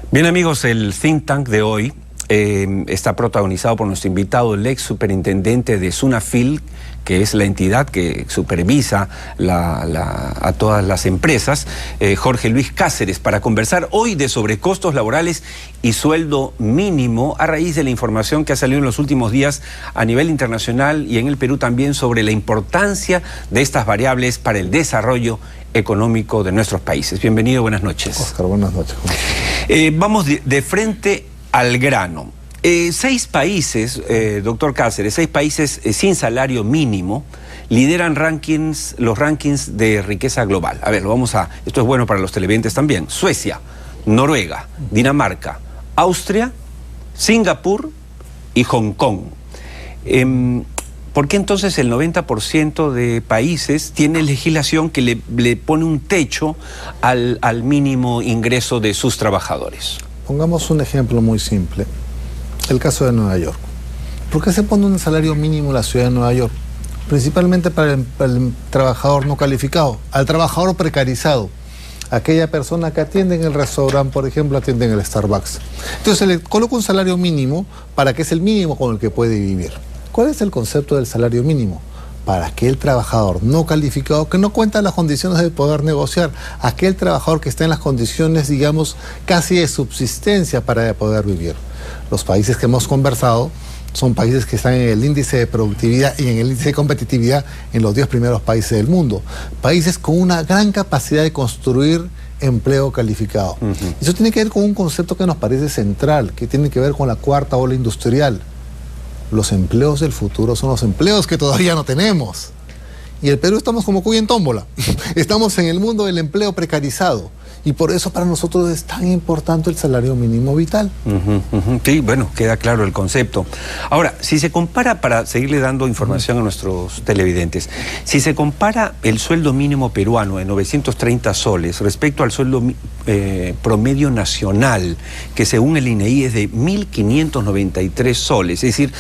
Bien amigos, el think tank de hoy está protagonizado por nuestro invitado, el ex superintendente de Sunafil, que es la entidad que supervisa a todas las empresas, Jorge Luis Cáceres, para conversar hoy de sobrecostos laborales y sueldo mínimo a raíz de la información que ha salido en los últimos días a nivel internacional y en el Perú también sobre la importancia de estas variables para el desarrollo económico de nuestros países. Bienvenido, buenas noches. Oscar, buenas noches. Vamos de frente al grano. 6 países, doctor Cáceres, 6 países sin salario mínimo lideran los rankings de riqueza global. A ver, esto es bueno para los televidentes también. Suecia, Noruega, Dinamarca, Austria, Singapur y Hong Kong. ¿Por qué entonces el 90% de países tiene legislación que le pone un techo al mínimo ingreso de sus trabajadores? Pongamos un ejemplo muy simple. El caso de Nueva York. ¿Por qué se pone un salario mínimo en la ciudad de Nueva York? Principalmente para el trabajador no calificado, al trabajador precarizado. Aquella persona que atiende en el restaurante, por ejemplo, atiende en el Starbucks. Entonces se le coloca un salario mínimo para que es el mínimo con el que puede vivir. ¿Cuál es el concepto del salario mínimo? Para aquel trabajador no calificado que no cuenta las condiciones de poder negociar, aquel trabajador que está en las condiciones, digamos, casi de subsistencia para poder vivir. Los países que hemos conversado son países que están en el índice de productividad y en el índice de competitividad en los 10 primeros países del mundo. Países con una gran capacidad de construir empleo calificado. Eso tiene que ver con un concepto que nos parece central, que tiene que ver con la cuarta ola industrial. Los empleos del futuro son los empleos que todavía no tenemos. Y el Perú estamos como cuy en tómbola. Estamos en el mundo del empleo precarizado. Y por eso para nosotros es tan importante el salario mínimo vital. Sí, bueno, queda claro el concepto. Ahora, si se compara, para seguirle dando información a nuestros televidentes, si se compara el sueldo mínimo peruano de 930 soles respecto al sueldo promedio nacional, que según el INEI es de 1.593 soles, es decir,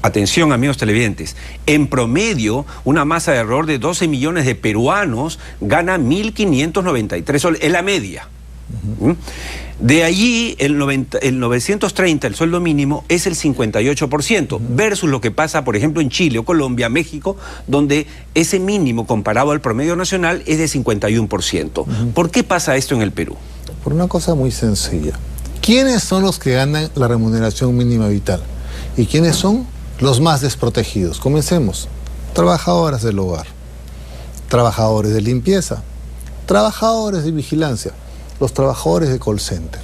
atención amigos televidentes, en promedio una masa de error de 12 millones de peruanos gana 1.593 soles, es la media. De allí el 930, el sueldo mínimo, es el 58%, versus lo que pasa, por ejemplo, en Chile o Colombia, México, donde ese mínimo comparado al promedio nacional es de 51%. ¿Por qué pasa esto en el Perú? Por una cosa muy sencilla. ¿Quiénes son los que ganan la remuneración mínima vital? ¿Y quiénes son los más desprotegidos? Comencemos. Trabajadoras del hogar, trabajadores de limpieza, trabajadores de vigilancia, los trabajadores de call center.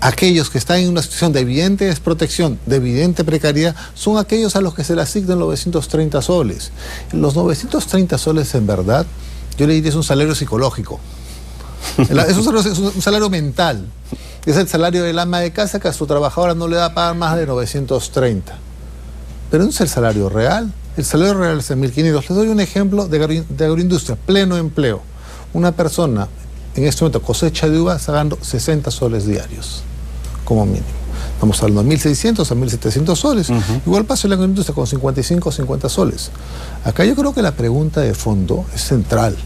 Aquellos que están en una situación de evidente desprotección, de evidente precariedad, son aquellos a los que se le asignan 930 soles. Los 930 soles, en verdad, yo le diría es un salario psicológico. Es un salario mental. Es el salario del ama de casa que a su trabajadora no le da a pagar más de 930. Pero no es el salario real. El salario real es de 1.500. Les doy un ejemplo de agroindustria, pleno empleo. Una persona en este momento cosecha de uva está ganando 60 soles diarios, como mínimo. Estamos hablando de 1.600 a 1.700 soles. Igual pasa en la agroindustria con 55 o 50 soles. Acá yo creo que la pregunta de fondo es central.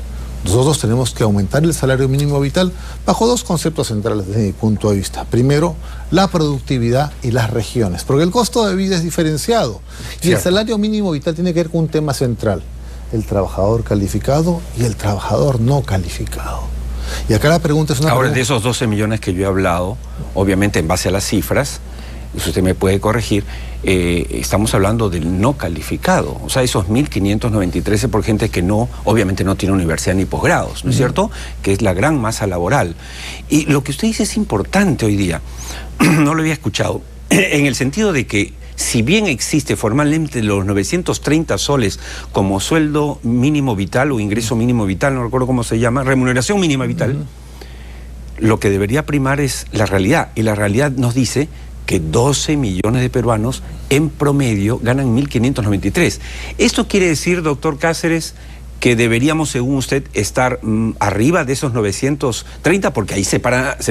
Nosotros tenemos que aumentar el salario mínimo vital bajo 2 conceptos centrales desde mi punto de vista. Primero, la productividad y las regiones, porque el costo de vida es diferenciado. Y el salario mínimo vital tiene que ver con un tema central: el trabajador calificado y el trabajador no calificado. Y acá la pregunta es una Ahora, pregunta... de esos 12 millones que yo he hablado, obviamente en base a las cifras, si usted me puede corregir, estamos hablando del no calificado. O sea, esos 1.593 por gente que obviamente no tiene universidad ni posgrados, ¿no es cierto? Que es la gran masa laboral. Y lo que usted dice es importante hoy día, no lo había escuchado, en el sentido de que si bien existe formalmente los 930 soles como sueldo mínimo vital o ingreso mínimo vital, no recuerdo cómo se llama, remuneración mínima vital, lo que debería primar es la realidad. Y la realidad nos dice que 12 millones de peruanos en promedio ganan 1.593. ¿Esto quiere decir, doctor Cáceres, que deberíamos, según usted, estar arriba de esos 930? Porque ahí se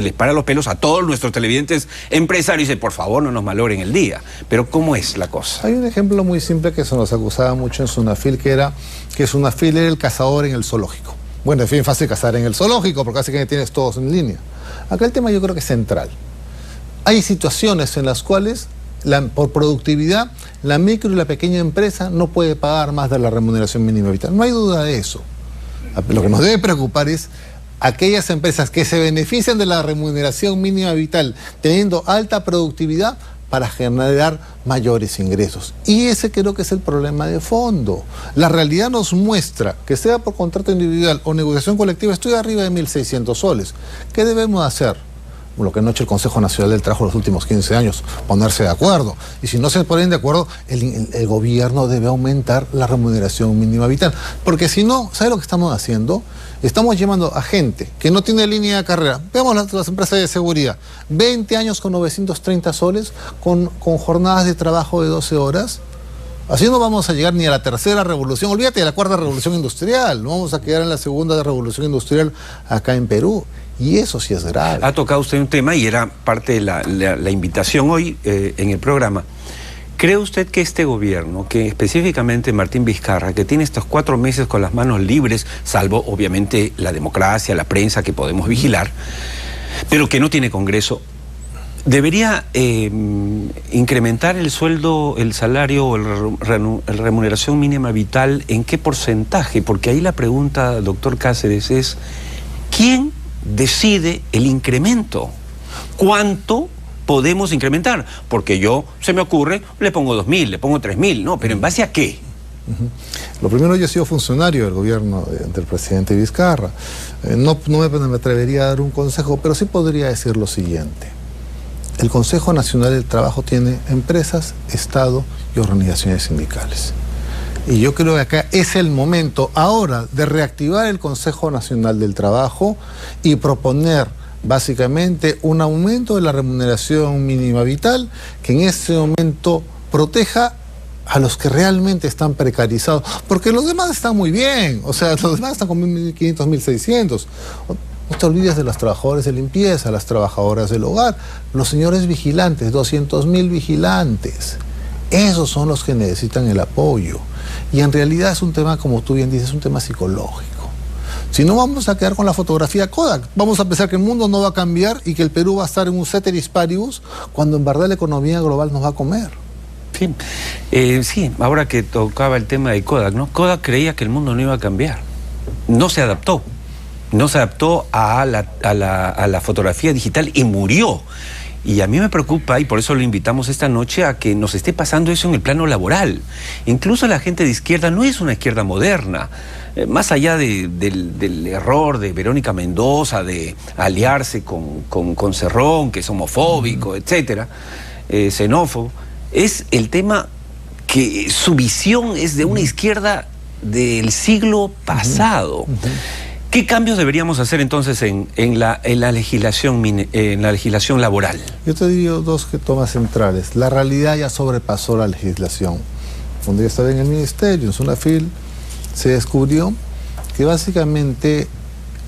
les para los pelos a todos nuestros televidentes empresarios y dicen, por favor, no nos malogren el día. Pero ¿cómo es la cosa? Hay un ejemplo muy simple que se nos acusaba mucho en Sunafil, que Sunafil era el cazador en el zoológico. Bueno, es bien fácil cazar en el zoológico porque así que tienes todos en línea. Acá el tema yo creo que es central. Hay situaciones en las cuales, por productividad, la micro y la pequeña empresa no puede pagar más de la remuneración mínima vital. No hay duda de eso. Lo que nos debe preocupar es aquellas empresas que se benefician de la remuneración mínima vital teniendo alta productividad para generar mayores ingresos. Y ese creo que es el problema de fondo. La realidad nos muestra que sea por contrato individual o negociación colectiva, estoy arriba de 1.600 soles. ¿Qué debemos hacer? Lo que no ha hecho el Consejo Nacional del Trabajo en los últimos 15 años, ponerse de acuerdo. Y si no se ponen de acuerdo, el gobierno debe aumentar la remuneración mínima vital. Porque si no, ¿sabe lo que estamos haciendo? Estamos llamando a gente que no tiene línea de carrera. Veamos las empresas de seguridad. 20 años con 930 soles, con jornadas de trabajo de 12 horas. Así no vamos a llegar ni a la tercera revolución. Olvídate de la cuarta revolución industrial. No vamos a quedar en la segunda revolución industrial acá en Perú. Y eso sí es grave. Ha tocado usted un tema y era parte de la invitación hoy en el programa. ¿Cree usted que este gobierno, que específicamente Martín Vizcarra, que tiene estos 4 meses con las manos libres, salvo obviamente la democracia, la prensa que podemos vigilar, pero que no tiene Congreso, debería incrementar el sueldo, el salario o la remuneración mínima vital? ¿En qué porcentaje? Porque ahí la pregunta, doctor Cáceres, es ¿quién decide el incremento? ¿Cuánto podemos incrementar? Porque yo, se me ocurre, le pongo 2.000, le pongo 3.000, no, pero ¿en base a qué? Lo primero, yo he sido funcionario del gobierno del presidente Vizcarra. No me atrevería a dar un consejo, pero sí podría decir lo siguiente. El Consejo Nacional del Trabajo tiene empresas, Estado y organizaciones sindicales. Y yo creo que acá es el momento ahora de reactivar el Consejo Nacional del Trabajo y proponer básicamente un aumento de la remuneración mínima vital que en este momento proteja a los que realmente están precarizados, porque los demás están muy bien, o sea, los demás están con 1.500, 1.600. No te olvides de los trabajadores de limpieza, las trabajadoras del hogar, los señores vigilantes, 200.000 vigilantes. Esos son los que necesitan el apoyo. Y en realidad es un tema, como tú bien dices, un tema psicológico. Si no, vamos a quedar con la fotografía Kodak. Vamos a pensar que el mundo no va a cambiar y que el Perú va a estar en un ceteris paribus, cuando en verdad la economía global nos va a comer. Sí, sí, ahora que tocaba el tema de Kodak, ¿no? Kodak creía que el mundo no iba a cambiar. No se adaptó. No se adaptó a la fotografía digital y murió. Y a mí me preocupa, y por eso lo invitamos esta noche, a que nos esté pasando eso en el plano laboral. Incluso la gente de izquierda no es una izquierda moderna. Más allá del error de Verónica Mendoza de aliarse con Cerrón, que es homofóbico, etcétera, xenófobo, es el tema que su visión es de una izquierda del siglo pasado. ¿Qué cambios deberíamos hacer entonces en la legislación laboral? Yo te digo dos tomas centrales. La realidad ya sobrepasó la legislación. Cuando yo estaba en el ministerio, en Sunafil, se descubrió que básicamente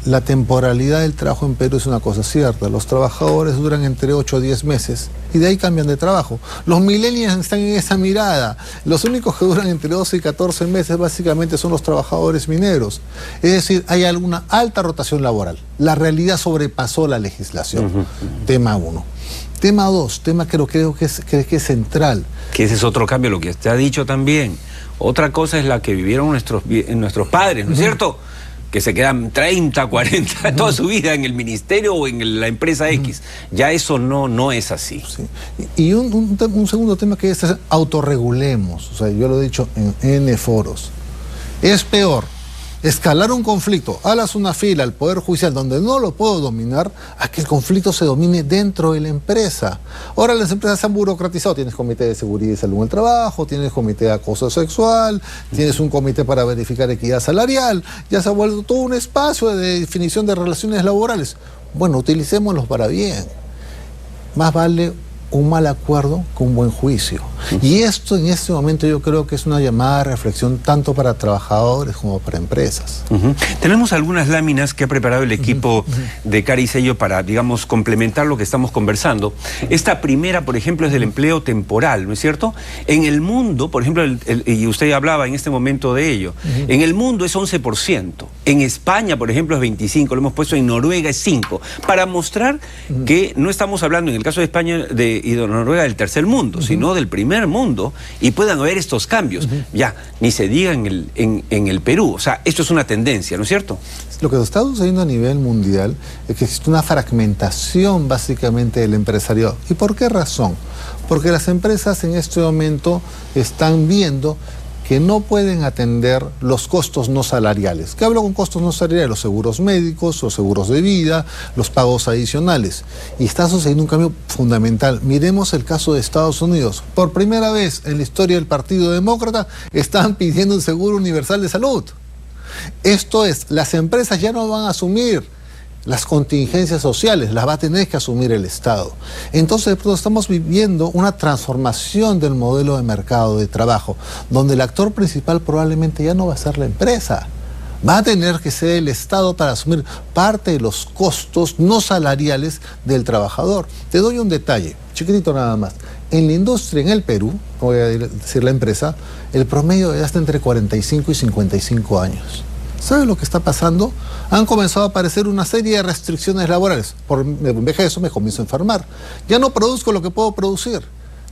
la temporalidad del trabajo en Perú es una cosa cierta. Los trabajadores duran entre 8 o 10 meses y de ahí cambian de trabajo. Los millennials están en esa mirada. Los únicos que duran entre 12 y 14 meses básicamente son los trabajadores mineros. Es decir, hay alguna alta rotación laboral. La realidad sobrepasó la legislación. Tema 1. Tema 2, tema que creo que es central. Que ese es otro cambio, lo que usted ha dicho también. Otra cosa es la que vivieron nuestros padres, ¿no es cierto? Que se quedan 30, 40, toda su vida en el ministerio o en la empresa X. Ya eso no es así. Sí. Y un segundo tema que es autorregulemos. O sea, yo lo he dicho en N foros. Es peor escalar un conflicto a la Sunafil, al Poder Judicial, donde no lo puedo dominar, a que el conflicto se domine dentro de la empresa. Ahora las empresas se han burocratizado. Tienes comité de seguridad y salud en el trabajo, tienes comité de acoso sexual, tienes un comité para verificar equidad salarial. Ya se ha vuelto todo un espacio de definición de relaciones laborales. Bueno, utilicémoslos para bien. Más vale un mal acuerdo con un buen juicio. Y esto en este momento yo creo que es una llamada de reflexión tanto para trabajadores como para empresas. Tenemos algunas láminas que ha preparado el equipo de Cara y Sello para, digamos, complementar lo que estamos conversando. Esta primera, por ejemplo, es del empleo temporal, ¿no es cierto? En el mundo, por ejemplo, y usted hablaba en este momento de ello, en el mundo es 11%. En España, por ejemplo, es 25%, lo hemos puesto en Noruega es 5%, para mostrar que no estamos hablando, en el caso de España y de Noruega, del tercer mundo, sino del primer mundo, y puedan haber estos cambios. Ya, ni se diga en el Perú. O sea, esto es una tendencia, ¿no es cierto? Lo que está sucediendo a nivel mundial es que existe una fragmentación básicamente del empresariado. ¿Y por qué razón? Porque las empresas en este momento están viendo que no pueden atender los costos no salariales. ¿Qué hablo con costos no salariales? Los seguros médicos, los seguros de vida, los pagos adicionales. Y está sucediendo un cambio fundamental. Miremos el caso de Estados Unidos. Por primera vez en la historia del Partido Demócrata están pidiendo un seguro universal de salud. Esto es, las empresas ya no van a asumir las contingencias sociales, las va a tener que asumir el Estado. Entonces, estamos viviendo una transformación del modelo de mercado de trabajo, donde el actor principal probablemente ya no va a ser la empresa. Va a tener que ser el Estado para asumir parte de los costos no salariales del trabajador. Te doy un detalle, chiquitito nada más. En la industria, en el Perú, no voy a decir la empresa, el promedio es hasta entre 45 y 55 años. ¿Sabe lo que está pasando? Han comenzado a aparecer una serie de restricciones laborales. Por envejezo me comienzo a enfermar. Ya no produzco lo que puedo producir.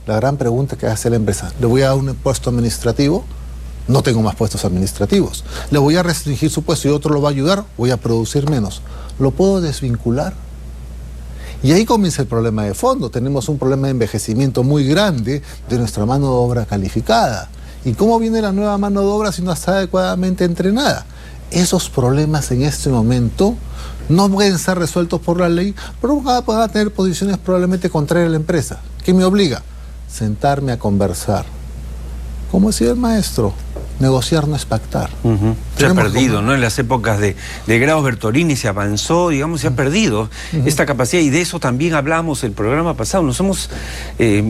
La gran pregunta que hace la empresa, ¿le voy a dar un puesto administrativo? No tengo más puestos administrativos. ¿Le voy a restringir su puesto y otro lo va a ayudar? Voy a producir menos. ¿Lo puedo desvincular? Y ahí comienza el problema de fondo. Tenemos un problema de envejecimiento muy grande de nuestra mano de obra calificada. ¿Y cómo viene la nueva mano de obra si no está adecuadamente entrenada? Esos problemas en este momento no pueden ser resueltos por la ley, pero van a tener posiciones probablemente contrarias a la empresa. ¿Qué me obliga? Sentarme a conversar. Como decía el maestro, negociar no es pactar. Se ha perdido, ¿no? En las épocas de Graus Bertolini se avanzó, digamos, se ha perdido esta capacidad, y de eso también hablamos el programa pasado. Nos hemos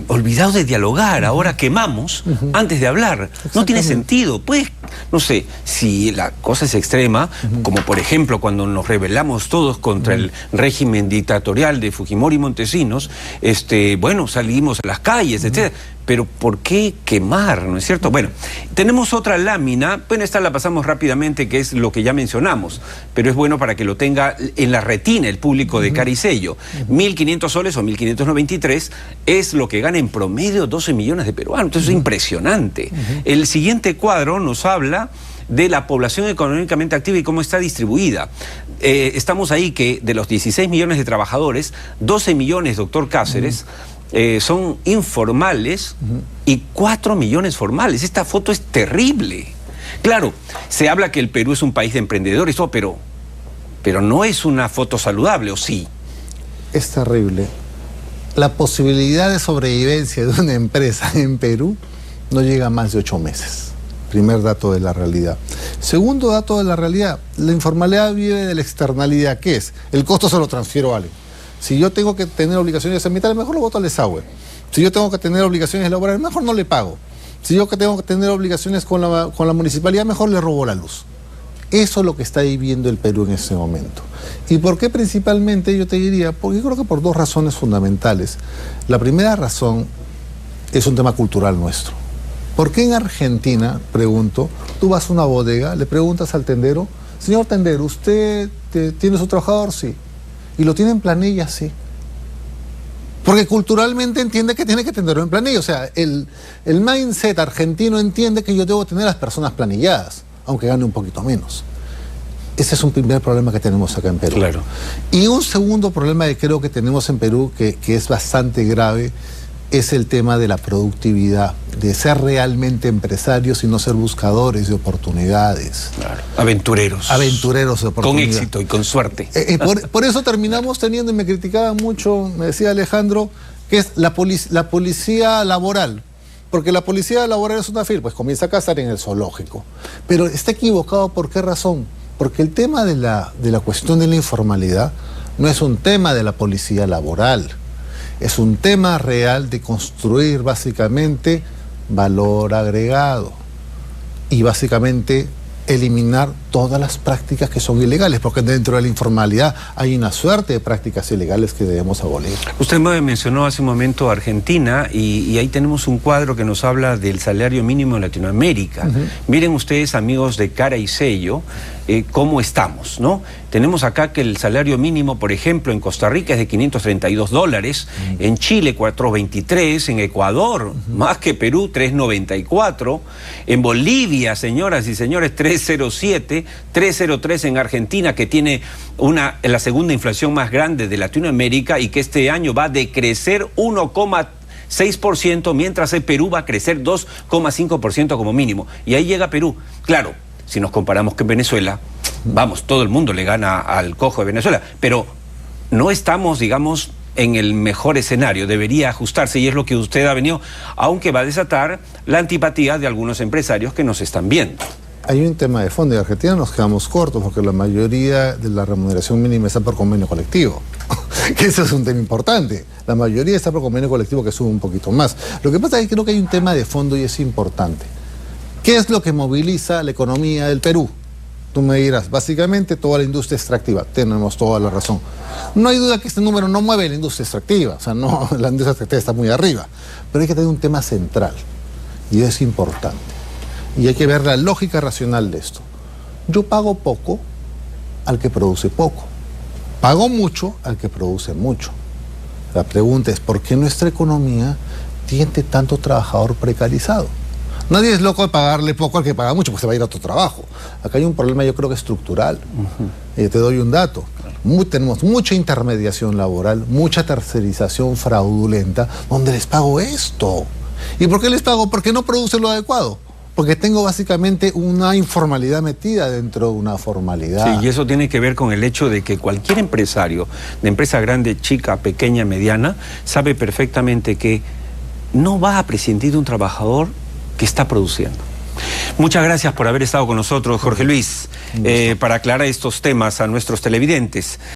olvidado de dialogar, ahora quemamos antes de hablar. No tiene sentido. Pues, no sé, si la cosa es extrema, como por ejemplo cuando nos rebelamos todos contra el régimen dictatorial de Fujimori y Montesinos, bueno, salimos a las calles, etc. Pero ¿por qué quemar, no es cierto? Bueno, tenemos otra lámina, bueno, esta la pasamos rápidamente, que es lo que ya mencionamos, pero es bueno para que lo tenga en la retina el público de Cara y Sello. 1.500 soles o 1.593 es lo que gana en promedio 12 millones de peruanos, entonces es impresionante. El siguiente cuadro nos habla de la población económicamente activa y cómo está distribuida. Estamos ahí que de los 16 millones de trabajadores, 12 millones, doctor Cáceres, son informales y 4 millones formales. Esta foto es terrible. Claro, se habla que el Perú es un país de emprendedores, pero no es una foto saludable, ¿o sí? Es terrible. La posibilidad de sobrevivencia de una empresa en Perú no llega a más de 8 meses. Primer dato de la realidad. Segundo dato de la realidad, la informalidad vive de la externalidad. ¿Qué es? El costo se lo transfiero a alguien. Si yo tengo que tener obligaciones ambientales, mejor lo boto al desagüe. Si yo tengo que tener obligaciones laborales, mejor no le pago. Si yo tengo que tener obligaciones con la municipalidad, mejor le robo la luz. Eso es lo que está viviendo el Perú en este momento. ¿Y por qué principalmente? Yo te diría, porque yo creo que por dos razones fundamentales. La primera razón es un tema cultural nuestro. ¿Por qué en Argentina, pregunto, tú vas a una bodega, le preguntas al tendero, señor tendero, ¿usted tiene su trabajador? Sí. ¿Y lo tiene en planilla? Sí. Porque culturalmente entiende que tiene que tenerlo en planilla. O sea, el mindset argentino entiende que yo debo tener a las personas planilladas, aunque gane un poquito menos. Ese es un primer problema que tenemos acá en Perú. Claro. Y un segundo problema que creo que tenemos en Perú, que es bastante grave, es el tema de la productividad, de ser realmente empresarios y no ser buscadores de oportunidades. Claro. Aventureros. Aventureros de oportunidades. Con éxito y con suerte. Por eso terminamos teniendo, y me criticaban mucho, me decía Alejandro, que es la policía laboral. Porque la policía laboral es una firma, pues comienza a cazar en el zoológico. Pero está equivocado, ¿por qué razón? Porque el tema de la cuestión de la informalidad no es un tema de la policía laboral. Es un tema real de construir básicamente valor agregado y básicamente eliminar todas las prácticas que son ilegales, porque dentro de la informalidad hay una suerte de prácticas ilegales que debemos abolir. Usted me mencionó hace un momento Argentina y ahí tenemos un cuadro que nos habla del salario mínimo en Latinoamérica. Miren ustedes, amigos de Cara y Sello, cómo estamos, ¿no? Tenemos acá que el salario mínimo, por ejemplo, en Costa Rica es de $532, en Chile $423, en Ecuador, más que Perú, $394, en Bolivia, señoras y señores, $307, $303 en Argentina, que tiene la segunda inflación más grande de Latinoamérica y que este año va a decrecer 1,6%, mientras el Perú va a crecer 2,5% como mínimo. Y ahí llega Perú. Claro, si nos comparamos con Venezuela, vamos, todo el mundo le gana al cojo de Venezuela, pero no estamos, digamos, en el mejor escenario. Debería ajustarse y es lo que usted ha venido, aunque va a desatar la antipatía de algunos empresarios que nos están viendo. Hay un tema de fondo. En Argentina nos quedamos cortos porque la mayoría de la remuneración mínima está por convenio colectivo. Que eso es un tema importante. La mayoría está por convenio colectivo, que sube un poquito más. Lo que pasa es que creo que hay un tema de fondo y es importante. ¿Qué es lo que moviliza la economía del Perú? Tú me dirás, básicamente toda la industria extractiva. Tenemos toda la razón. No hay duda que este número no mueve la industria extractiva. O sea, no, la industria extractiva está muy arriba. Pero hay que tener un tema central. Y es importante. Y hay que ver la lógica racional de esto. Yo pago poco al que produce poco. Pago mucho al que produce mucho. La pregunta es, ¿por qué nuestra economía tiene tanto trabajador precarizado? Nadie es loco de pagarle poco al que paga mucho, porque se va a ir a otro trabajo. Acá hay un problema, yo creo que estructural. Te doy un dato. Tenemos mucha intermediación laboral, mucha tercerización fraudulenta, donde les pago esto. ¿Y por qué les pago? Porque no produce lo adecuado. Porque tengo básicamente una informalidad metida dentro de una formalidad. Sí, y eso tiene que ver con el hecho de que cualquier empresario, de empresa grande, chica, pequeña, mediana, sabe perfectamente que no va a prescindir de un trabajador que está produciendo. Muchas gracias por haber estado con nosotros, Jorge Luis, para aclarar estos temas a nuestros televidentes.